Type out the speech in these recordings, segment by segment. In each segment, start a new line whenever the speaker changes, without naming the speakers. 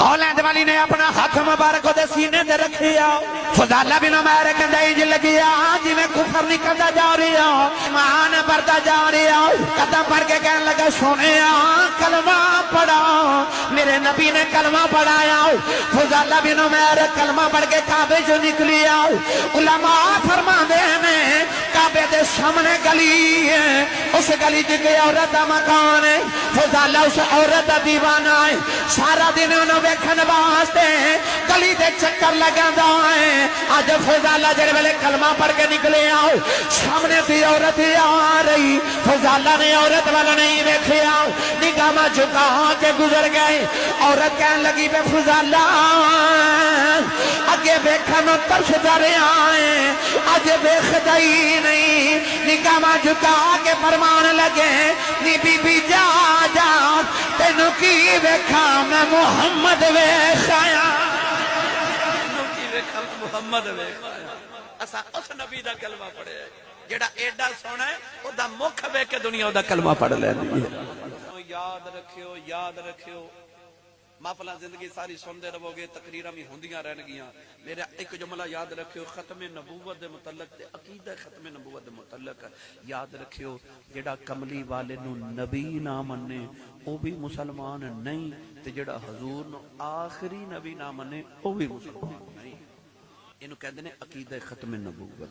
اولاد والی نے اپنا ہاتھ مبارک دے سینے دے رکھیا فضالہ بن عمیر کہندا انج لگیا جی میں کفر نکلدا جا رہا ایمان بڑھدا جا رہا قدم پڑھ کے کہنے لگا سونیا کلمہ پڑھا میرے نبی نے کلمہ پڑھایا فضالہ بن عمیر کلمہ پڑھ کے کعبے جو نکلی علماء فرماندے ہیں کعبے دے سامنے گلی ہے اس گلی دی کوئی عورت دا مکان ہے فضالہ اس عورت دا دیوانہ ہے سارا دن انہوں ویکھن واسطے گلی دے چکر لگاندا ہے اج فضالہ جڑے ویلے کلمہ پڑھ کے نکلے آؤ سامنے دی عورت آ رہی فضالہ نے عورت والا نہیں ویکھیا نگاہ جھکا کے گزر گئے عورت کہنے لگی بے فضالہ اگے ویکھن ترس ڈرے آئے اج ویکھدا ہی نہیں نگاہ جھکا کے فرمان لگے نی بی بی جا جا تینو کی ویکھا میں محمد ویکھ آیا
محمد اسا اس نبی دا کلمہ پڑھے جڑا ایڈا سونا ہے او دا مکھ ویکھ کے دنیا دا کلمہ پڑھ لینی ہے یاد رکھیو محفلاں زندگی ساری سنتے رہو گے تقریراں بھی ہوندیاں رہن گیاں میرا ایک جملہ یاد رکھیو ختم نبوت دے متعلق تے عقیدہ ختم نبوت دے متعلق یاد رکھیو جڑا کملی والے نو نبی نہ منے او بھی مسلمان نہیں تے جڑا حضور نو آخری نبی نہ منے او بھی مسلمان نہیں اینو کہندے نے عقیدہ ختم نبوت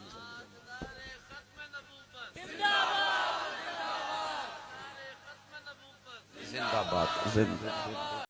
زندہ باد زندہ